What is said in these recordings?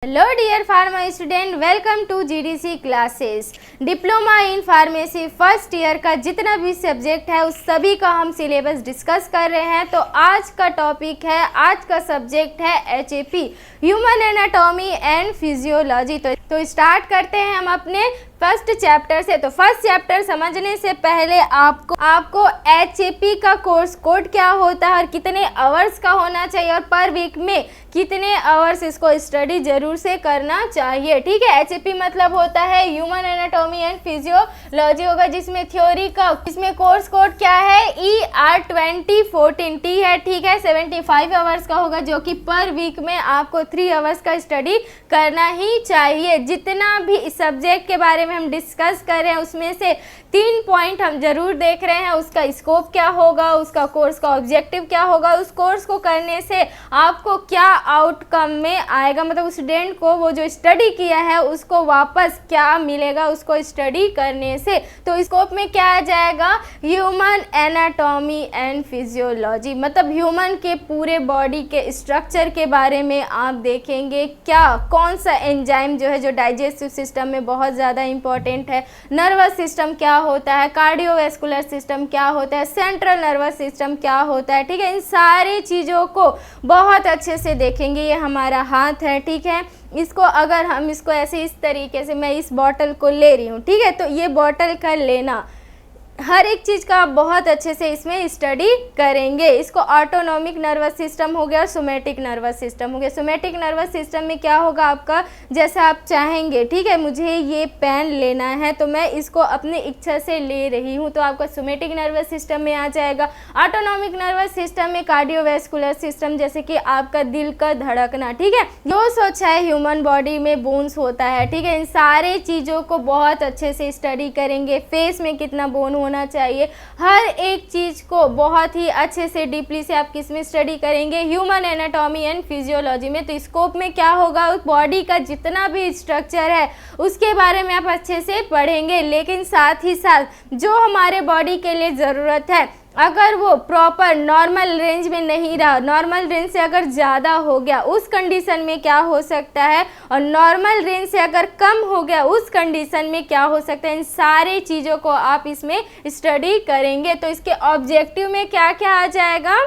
Hello dear pharma student, welcome to GDC classes. Diploma in pharmacy first year का जितना भी subject है उस सभी का हम सिलेबस डिस्कस कर रहे हैं। तो आज का टॉपिक है, आज का सब्जेक्ट है HAP, human anatomy and physiology. तो स्टार्ट करते हैं हम अपने फर्स्ट चैप्टर से। तो फर्स्ट चैप्टर समझने से पहले आपको एचएपी का कोर्स कोड क्या होता है और कितने आवर्स का होना चाहिए और पर वीक में कितने आवर्स इसको स्टडी जरूर से करना चाहिए। ठीक है, एचएपी मतलब होता है ह्यूमन एनाटॉमी एंड फिजियोलॉजी होगा, जिसमें थ्योरी का, इसमें कोर्स कोड क्या है ER2014 टी है। ठीक है, 75 आवर्स का होगा, जो कि पर वीक में आपको 3 आवर्स का स्टडी करना ही चाहिए। जितना भी इस सब्जेक्ट के बारे में हम डिस्कस कर रहे हैं उसमें से 3 पॉइंट हम जरूर देख रहे हैं। उसका स्कोप क्या होगा, उसका कोर्स का ऑब्जेक्टिव क्या होगा, उस कोर्स को करने से आपको क्या आउटकम में आएगा, मतलब उस स्टूडेंट को वो जो स्टडी किया है उसको वापस क्या मिलेगा उसको स्टडी करने से। तो स्कोप में क्या आ जाएगा, ह्यूमन एनाटॉमी एंड फिजियोलॉजी, मतलब ह्यूमन के पूरे बॉडी के स्ट्रक्चर के बारे में आप देखेंगे। क्या कौन सा एंजाइम जो है जो डाइजेस्टिव सिस्टम में बहुत ज़्यादा इंपॉर्टेंट है, नर्वस सिस्टम क्या होता है, कार्डियोवैस्कुलर सिस्टम क्या होता है, सेंट्रल नर्वस सिस्टम क्या होता है। ठीक है, इन सारी चीज़ों को बहुत अच्छे से देखेंगे। ये हमारा हाथ है, ठीक है, इसको अगर हम इसको ऐसे इस तरीके से, मैं इस बॉटल को ले रही हूँ, ठीक है, तो ये बॉटल का लेना, हर एक चीज़ का आप बहुत अच्छे से इसमें स्टडी करेंगे। इसको ऑटोनॉमिक नर्वस सिस्टम हो गया और सोमैटिक नर्वस सिस्टम हो गया। सोमैटिक नर्वस सिस्टम में क्या होगा आपका, जैसा आप चाहेंगे, ठीक है, मुझे ये पेन लेना है तो मैं इसको अपनी इच्छा से ले रही हूँ, तो आपका सोमैटिक नर्वस सिस्टम में आ जाएगा। ऑटोनॉमिक नर्वस सिस्टम में कार्डियोवैस्कुलर सिस्टम, जैसे कि आपका दिल का धड़कना, ठीक है, जो सोचा है ह्यूमन बॉडी में बोन्स होता है, ठीक है, इन सारे चीज़ों को बहुत अच्छे से स्टडी करेंगे। फेस में कितना बोन होना चाहिए, हर एक चीज को बहुत ही अच्छे से डीपली से आप किस में स्टडी करेंगे, ह्यूमन एनाटॉमी एंड फिजियोलॉजी में। तो स्कोप में क्या होगा, बॉडी का जितना भी स्ट्रक्चर है उसके बारे में आप अच्छे से पढ़ेंगे। लेकिन साथ ही साथ जो हमारे बॉडी के लिए ज़रूरत है, अगर वो प्रॉपर नॉर्मल रेंज में नहीं रहा, नॉर्मल रेंज से अगर ज़्यादा हो गया उस कंडीशन में क्या हो सकता है, और नॉर्मल रेंज से अगर कम हो गया उस कंडीशन में क्या हो सकता है, इन सारी चीज़ों को आप इसमें स्टडी करेंगे। तो इसके ऑब्जेक्टिव में क्या क्या आ जाएगा,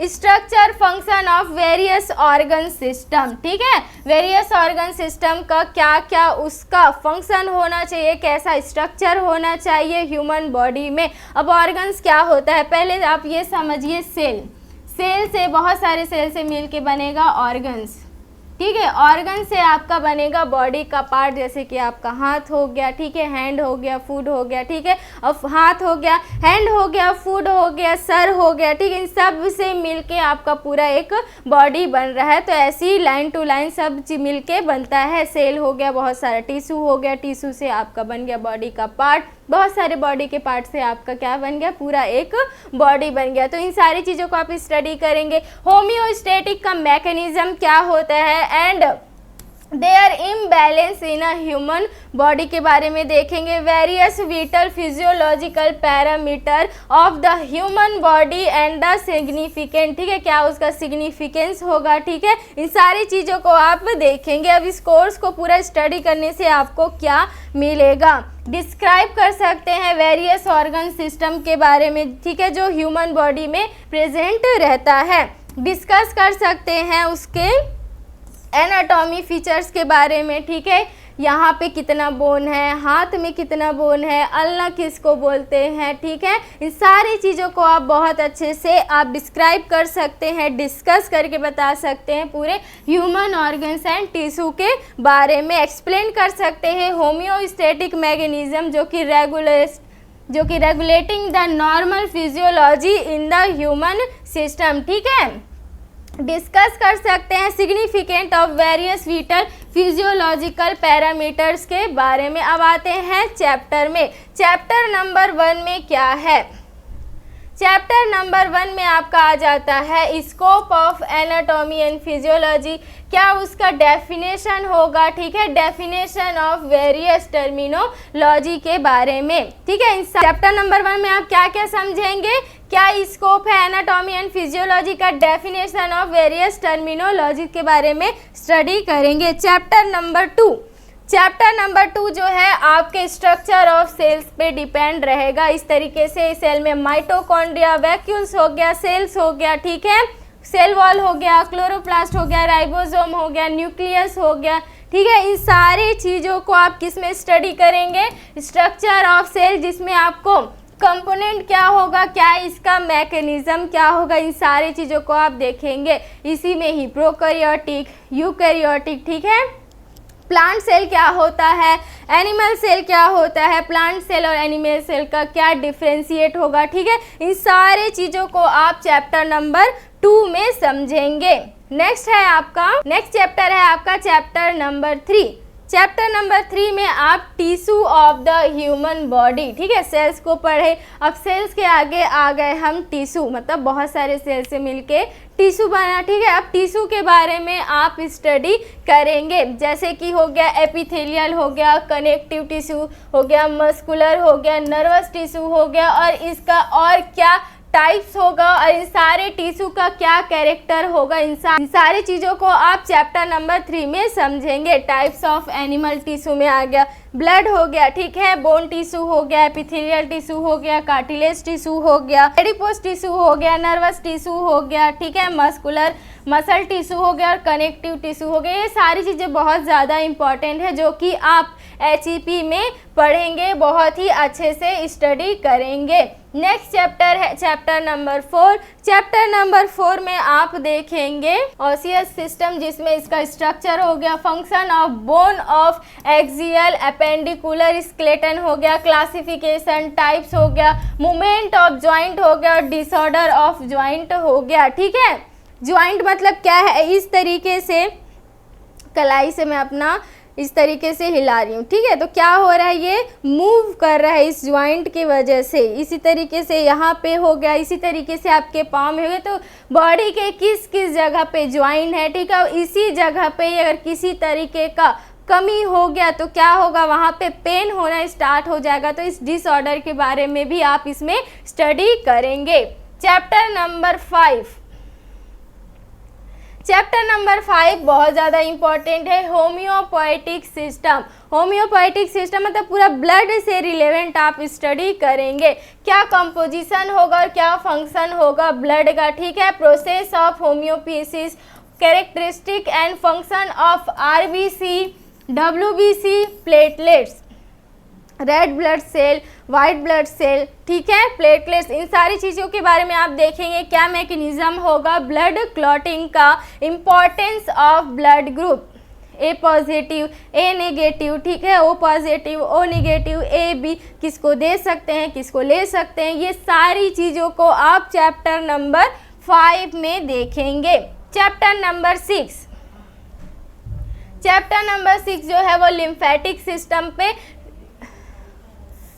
structure function of various organ system, ठीक है, वेरियस ऑर्गन सिस्टम का क्या क्या उसका फंक्शन होना चाहिए, कैसा स्ट्रक्चर होना चाहिए ह्यूमन बॉडी में। अब ऑर्गन्स क्या होता है, पहले आप ये समझिए, सेल से, बहुत सारे सेल से मिल के बनेगा ऑर्गन्स, ठीक है, ऑर्गन से आपका बनेगा बॉडी का पार्ट, जैसे कि आपका हाथ हो गया, ठीक है, हैंड हो गया, फूड हो गया, ठीक है, अब हाथ हो गया, हैंड हो गया, फूड हो गया, सर हो गया, ठीक है, इन सब से मिलके आपका पूरा एक बॉडी बन रहा है। तो ऐसी लाइन टू लाइन सब मिलके बनता है। सेल हो गया, बहुत सारा टिश्यू हो गया, टिश्यू से आपका बन गया बॉडी का पार्ट, बहुत सारे बॉडी के पार्ट से आपका क्या बन गया, पूरा एक बॉडी बन गया। तो इन सारी चीज़ों को आप स्टडी करेंगे। होम्योस्टैटिक का मैकेनिज्म क्या होता है and their imbalance in a human body के बारे में देखेंगे। Various vital physiological parameter of the human body and the significant, ठीक है, क्या उसका सिग्निफिकेंस होगा, ठीक है, इन सारी चीज़ों को आप देखेंगे। अब इस कोर्स को पूरा स्टडी करने से आपको क्या मिलेगा, डिस्क्राइब कर सकते हैं वेरियस ऑर्गन सिस्टम के बारे में, ठीक है, जो ह्यूमन बॉडी में प्रेजेंट रहता है। डिस्कस कर सकते हैं उसके एनाटॉमी फीचर्स के बारे में, ठीक है, यहाँ पे कितना बोन है, हाथ में कितना बोन है, अल्ना किसको बोलते हैं, ठीक है, इन सारी चीज़ों को आप बहुत अच्छे से आप डिस्क्राइब कर सकते हैं, डिस्कस करके बता सकते हैं, पूरे ह्यूमन ऑर्गन्स एंड टिश्यू के बारे में एक्सप्लेन कर सकते हैं। होम्योस्टैटिक मैकेनिज्म जो कि regulating the normal physiology in the human system, ठीक है, डिस्कस कर सकते हैं significant of various vital physiological parameters के बारे में। अब आते हैं चैप्टर में। चैप्टर नंबर 1 में क्या है, चैप्टर नंबर 1 में आपका आ जाता है scope of anatomy and physiology, क्या उसका डेफिनेशन होगा, ठीक है, डेफिनेशन ऑफ वेरियस टर्मिनोलॉजी के बारे में, ठीक है। चैप्टर नंबर 1 में आप क्या क्या समझेंगे, क्या स्कोप है एनाटॉमी एंड फिजियोलॉजी का, डेफिनेशन ऑफ वेरियस टर्मिनोलॉजी के बारे में स्टडी करेंगे। चैप्टर नंबर 2 जो है आपके स्ट्रक्चर ऑफ सेल्स पे डिपेंड रहेगा। इस तरीके से सेल में माइटोकॉन्ड्रिया, वैक्यूल्स हो गया, सेल्स हो गया, ठीक है, सेल वॉल हो गया, क्लोरोप्लास्ट हो गया, राइबोसोम हो गया, न्यूक्लियस हो गया, ठीक है। इन सारी चीज़ों को आप किस में स्टडी करेंगे, स्ट्रक्चर ऑफ सेल, जिसमें आपको कंपोनेंट क्या होगा, क्या इसका मैकेनिज्म क्या होगा, इन सारी चीज़ों को आप देखेंगे। इसी में ही प्रोकैरियोटिक, यूकैरियोटिक, ठीक है, प्लांट सेल क्या होता है, एनिमल सेल क्या होता है, प्लांट सेल और एनिमल सेल का क्या डिफ्रेंशिएट होगा, ठीक है। इन सारे चीज़ों को आप चैप्टर नंबर 2 में समझेंगे। नेक्स्ट चैप्टर है आपका चैप्टर नंबर 3। चैप्टर नंबर 3 में आप tissue of the human body, ठीक है, सेल्स को पढ़े। अब सेल्स के आगे आ गए हम टिश्यू, मतलब बहुत सारे सेल से मिलके टिश्यू बना, ठीक है। अब टिश्यू के बारे में आप स्टडी करेंगे, जैसे कि हो गया एपिथेलियल, हो गया कनेक्टिव टिश्यू, हो गया मस्कुलर, हो गया नर्वस टिश्यू, हो गया और इसका और क्या टाइप्स होगा, और इन सारे टिश्यू का क्या कैरेक्टर होगा, इन सारी चीज़ों को आप चैप्टर नंबर 3 में समझेंगे। टाइप्स ऑफ एनिमल टिश्यू में आ गया ब्लड हो गया, ठीक है, बोन टिश्यू हो गया, एपिथेलियल टिश्यू हो गया, कार्टिलेज टिश्यू हो गया, एडिपोस टिश्यू हो गया, नर्वस टिश्यू हो गया, ठीक है, मस्कुलर मसल टिश्यू हो गया और कनेक्टिव टिश्यू हो गया। ये सारी चीज़ें बहुत ज़्यादा इंपॉर्टेंट है, जो कि आप HEP में पढ़ेंगे, बहुत ही अच्छे से स्टडी करेंगे। नेक्स्ट चैप्टर है चैप्टर नंबर 4। चैप्टर नंबर 4 में आप देखेंगे ऑसियस सिस्टम, जिसमें इसका स्ट्रक्चर हो गया, function of bone of axial appendicular skeleton हो गया, क्लासिफिकेशन, टाइप्स हो गया, मूवमेंट ऑफ जॉइंट हो गया और डिसऑर्डर ऑफ जॉइंट हो गया, ठीक है। जॉइंट मतलब क्या है, इस तरीके से कलाई से मैं अपना इस तरीके से हिला रही हूँ, ठीक है, तो क्या हो रहा है, ये मूव कर रहा है इस जॉइंट की वजह से। इसी तरीके से यहाँ पे हो गया, इसी तरीके से आपके पाँव में हो गए, तो बॉडी के किस किस जगह पे जॉइंट है, ठीक है, इसी जगह पे अगर किसी तरीके का कमी हो गया तो क्या होगा, वहाँ पे पेन होना स्टार्ट हो जाएगा। तो इस डिसऑर्डर के बारे में भी आप इसमें स्टडी करेंगे। चैप्टर नंबर 5 बहुत ज़्यादा इंपॉर्टेंट है, होम्योपोएटिक सिस्टम। होम्योपोएटिक सिस्टम मतलब पूरा ब्लड से रिलेवेंट आप स्टडी करेंगे, क्या कंपोजिशन होगा और क्या फंक्शन होगा ब्लड का, ठीक है। Process of hemopoiesis, characteristic and function of RBC, WBC, platelets, red blood cell, white blood cell, ठीक है, प्लेटलेट्स, इन सारी चीज़ों के बारे में आप देखेंगे। क्या मैकेनिज्म होगा ब्लड क्लॉटिंग का, importance of blood group, A positive, A negative, ठीक है, O positive, O negative, AB, किसको दे सकते हैं, किसको ले सकते हैं, ये सारी चीज़ों को आप चैप्टर नंबर 5 में देखेंगे। चैप्टर नंबर 6 जो है वो लिम्फेटिक सिस्टम पे,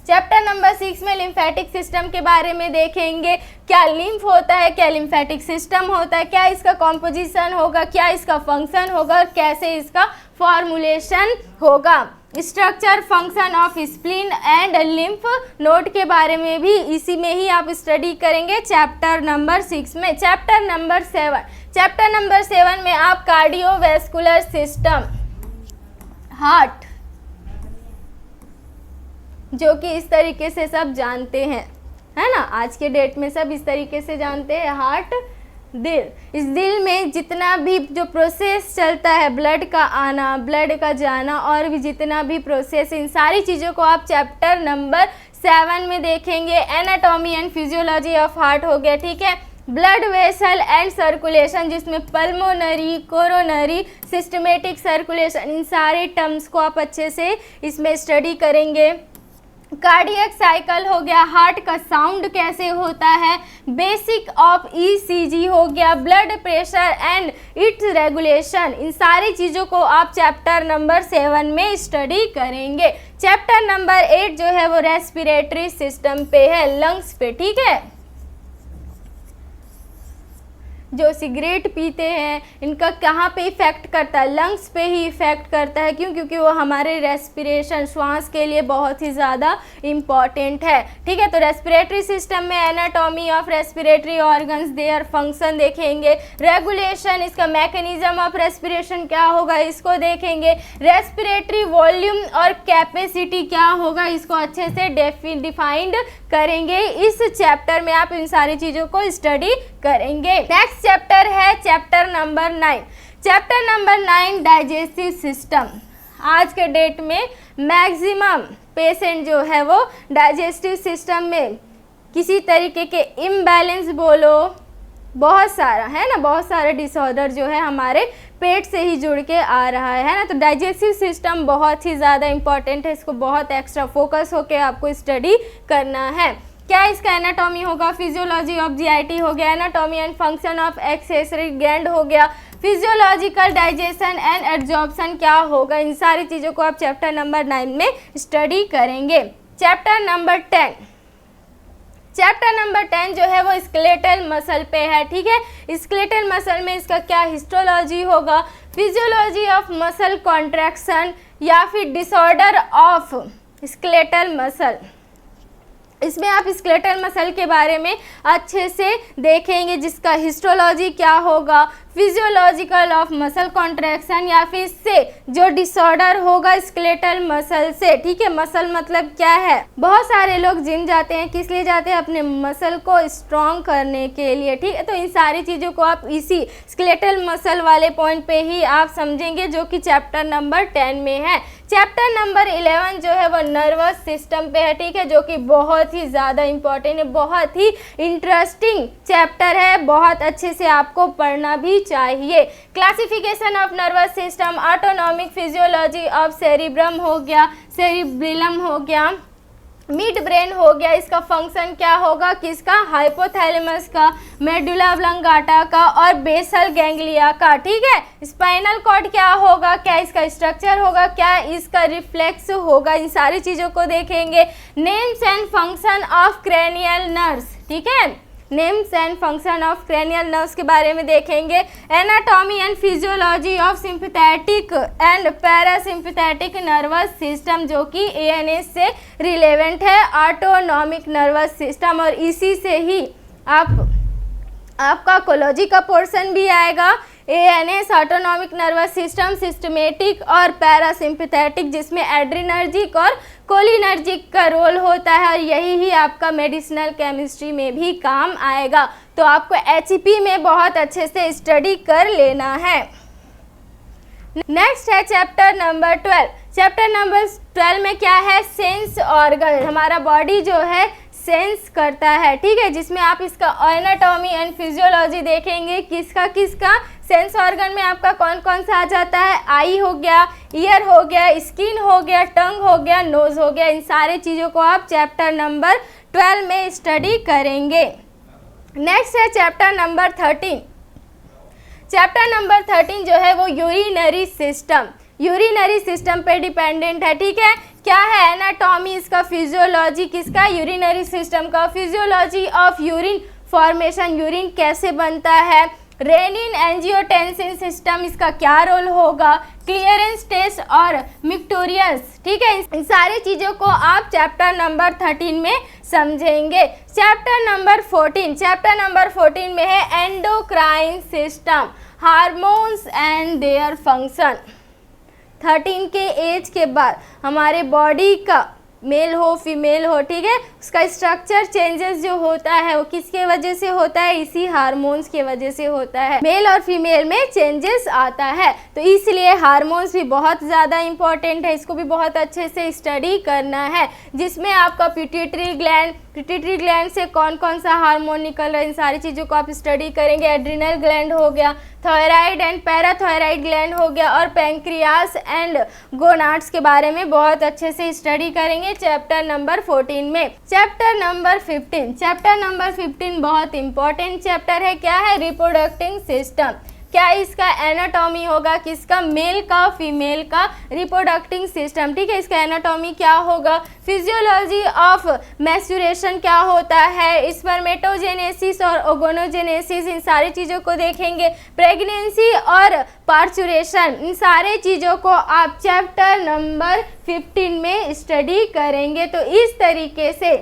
चैप्टर नंबर 6 में लिम्फेटिक सिस्टम के बारे में देखेंगे, क्या लिम्फ होता है, क्या लिम्फेटिक सिस्टम होता है, क्या इसका कॉम्पोजिशन होगा, क्या इसका फंक्शन होगा और कैसे इसका फॉर्मुलेशन होगा। Structure, function of spleen and lymph node के बारे में भी इसी में ही आप स्टडी करेंगे चैप्टर नंबर 6 में। चैप्टर नंबर 7 में आप कार्डियोवैस्कुलर सिस्टम, हार्ट, जो कि इस तरीके से सब जानते हैं, है ना, आज के डेट में सब इस तरीके से जानते हैं, हार्ट, दिल। इस दिल में जितना भी जो प्रोसेस चलता है, ब्लड का आना, ब्लड का जाना और भी जितना भी प्रोसेस, इन सारी चीज़ों को आप चैप्टर नंबर 7 में देखेंगे। Anatomy and physiology of heart हो गया, ठीक है, ब्लड वेसल एंड सर्कुलेशन, जिसमें पल्मोनरी, कोरोनरी, सिस्टमेटिक सर्कुलेशन, इन सारे टर्म्स को आप अच्छे से इसमें स्टडी करेंगे। कार्डियक साइकिल हो गया, हार्ट का साउंड कैसे होता है, बेसिक ऑफ ECG हो गया, blood pressure and its regulation, इन सारी चीज़ों को आप चैप्टर नंबर 7 में स्टडी करेंगे। चैप्टर नंबर 8 जो है वो रेस्पिरेटरी सिस्टम पे है, लंग्स पे, ठीक है, जो सिगरेट पीते हैं इनका कहाँ पे इफ़ेक्ट करता है, लंग्स पे ही इफ़ेक्ट करता है। क्यों? क्योंकि वो हमारे रेस्पिरेशन श्वास के लिए बहुत ही ज़्यादा इम्पॉर्टेंट है। ठीक है, तो रेस्पिरेटरी सिस्टम में anatomy of respiratory organs, their function देखेंगे, रेगुलेशन, इसका मैकेनिज्म ऑफ रेस्पिरेशन क्या होगा इसको देखेंगे, रेस्पिरेटरी वॉल्यूम और कैपेसिटी क्या होगा इसको अच्छे से डिफाइंड करेंगे। इस चैप्टर में आप इन सारी चीज़ों को स्टडी करेंगे। नेक्स्ट चैप्टर है chapter number 9। Chapter number 9 digestive system. आज के डेट में मैक्सिमम पेशेंट जो है वो डाइजेस्टिव सिस्टम में किसी तरीके के इम्बैलेंस बोलो, बहुत सारा है ना, बहुत सारे डिसऑर्डर जो है हमारे पेट से ही जुड़ के आ रहा है ना। तो डाइजेस्टिव सिस्टम बहुत ही ज़्यादा इंपॉर्टेंट है, इसको बहुत एक्स्ट्रा फोकस होके आपको स्टडी करना है। क्या इसका एनाटॉमी होगा, फिजियोलॉजी ऑफ जीआईटी हो गया, anatomy and function of accessory gland हो गया, फिजियोलॉजिकल डाइजेशन एंड एब्जॉर्प्शन क्या होगा, इन सारी चीज़ों को आप चैप्टर नंबर 9 में स्टडी करेंगे। Chapter number 10। चैप्टर नंबर 10 जो है वो स्केलेटल मसल पे है। ठीक है, स्केलेटल मसल में इसका क्या हिस्टोलॉजी होगा, फिजियोलॉजी ऑफ मसल कॉन्ट्रैक्शन या फिर डिसऑर्डर ऑफ स्केलेटल मसल। इसमें आप स्केलेटल मसल के बारे में अच्छे से देखेंगे, जिसका हिस्टोलॉजी क्या होगा, फिजियोलॉजिकल ऑफ मसल कॉन्ट्रैक्शन या फिर इससे जो डिसऑर्डर होगा स्केलेटल मसल से। ठीक है, मसल मतलब क्या है, बहुत सारे लोग जिम जाते हैं, किस लिए जाते हैं, अपने मसल को स्ट्रॉन्ग करने के लिए। ठीक है, तो इन सारी चीज़ों को आप इसी स्केलेटल मसल वाले पॉइंट पे ही आप समझेंगे, जो कि चैप्टर नंबर 10 में है। चैप्टर नंबर 11 जो है वो नर्वस सिस्टम पे है। ठीक है, जो कि बहुत ही ज़्यादा इम्पॉर्टेंट है, बहुत ही इंटरेस्टिंग चैप्टर है, बहुत अच्छे से आपको पढ़ना भी चाहिए। Classification of nervous system, autonomic physiology of cerebrum हो गया, सेरिब्रिलम हो गया, मिड ब्रेन हो गया, इसका फंक्शन क्या होगा, किसका, हाइपोथैलेमस का, मेडुला ऑब्लंगाटा का और बेसल गैंग्लिया का। ठीक है, स्पाइनल कॉर्ड क्या होगा, क्या इसका स्ट्रक्चर होगा, क्या इसका रिफ्लेक्स होगा, इन सारी चीज़ों को देखेंगे। Names and function of cranial nerves. ठीक है, names and function of cranial nerves के बारे में देखेंगे। Anatomy and physiology of sympathetic and parasympathetic nervous system, जो कि एएनएस से रिलेवेंट है, ऑटोनॉमिक नर्वस सिस्टम, और इसी से ही आपका कोलॉजी का पोर्शन भी आएगा। ANS autonomic nervous system systematic और पैरासिम्पैथेटिक, जिसमें एड्रिनर्जिक और कोलिनर्जिक का रोल होता है, और यही ही आपका मेडिसिनल केमिस्ट्री में भी काम आएगा। तो आपको एचपी में बहुत अच्छे से स्टडी कर लेना है। नेक्स्ट है चैप्टर नंबर 12। चैप्टर नंबर 12 में क्या है, सेंस ऑर्गन। हमारा बॉडी जो है सेंस करता है। ठीक है, जिसमें आप इसका एनाटॉमी एंड फिजियोलॉजी देखेंगे, किसका किसका सेंस ऑर्गन में आपका कौन कौन सा आ जाता है, आई हो गया, ईयर हो गया, स्किन हो गया, टंग हो गया, नोज हो गया। इन सारे चीज़ों को आप चैप्टर नंबर 12 में स्टडी करेंगे। नेक्स्ट है चैप्टर नंबर 13। चैप्टर नंबर 13 जो है वो यूरिनरी सिस्टम, यूरिनरी सिस्टम पे डिपेंडेंट है। ठीक है, क्या है, एनाटॉमी, इसका फिजियोलॉजी किसका, यूरिनरी सिस्टम का, physiology of urine formation, urine कैसे बनता है, रेनिन एंजियोटेंसिन सिस्टम, इसका क्या रोल होगा, क्लियरेंस टेस्ट और मिक्टोरियस। ठीक है, इन सारी चीज़ों को आप चैप्टर नंबर 13 में समझेंगे। Chapter number 14। चैप्टर नंबर 14 में है endocrine system, hormones and their function. 13 के एज के बाद हमारे बॉडी का मेल हो फीमेल हो, ठीक है, उसका स्ट्रक्चर चेंजेस जो होता है वो किसके वजह से होता है, इसी हार्मोन्स के वजह से होता है। मेल और फीमेल में चेंजेस आता है, तो इसलिए हार्मोन्स भी बहुत ज़्यादा इंपॉर्टेंट है, इसको भी बहुत अच्छे से स्टडी करना है। जिसमें आपका पिट्यूटरी ग्लैंड से कौन कौन सा हार्मोन निकल रहा है, इन सारी चीज़ों को आप स्टडी करेंगे। एड्रिनल ग्लैंड हो गया, थायराइड एंड पैराथायराइड ग्लैंड हो गया, और पैंक्रियास एंड गोनाड्स के बारे में बहुत अच्छे से स्टडी करेंगे चैप्टर नंबर 14 में। Chapter number 15। चैप्टर नंबर 15 बहुत इंपॉर्टेंट चैप्टर है। क्या है, रिप्रोडक्टिंग सिस्टम। क्या इसका एनाटॉमी होगा, किसका, मेल का, फीमेल का रिप्रोडक्टिंग सिस्टम, ठीक है, इसका एनाटॉमी क्या होगा, फिजियोलॉजी ऑफ मैस्चुरेशन क्या होता है, स्पर्मेटोजेनेसिस और ओगोनोजेनेसिस, इन सारी चीज़ों को देखेंगे, प्रेगनेंसी और पार्चुरेशन, इन सारे चीज़ों को आप चैप्टर नंबर 15 में स्टडी करेंगे। तो इस तरीके से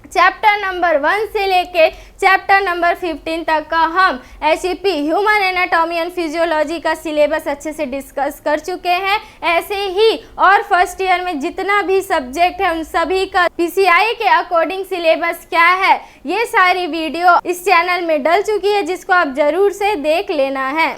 चैप्टर नंबर 1 से लेके चैप्टर नंबर 15 तक का हम HEP human anatomy and physiology का सिलेबस अच्छे से डिस्कस कर चुके हैं। ऐसे ही और फर्स्ट ईयर में जितना भी सब्जेक्ट है उन सभी का PCI के अकॉर्डिंग सिलेबस क्या है, ये सारी वीडियो इस चैनल में डल चुकी है, जिसको आप जरूर से देख लेना है।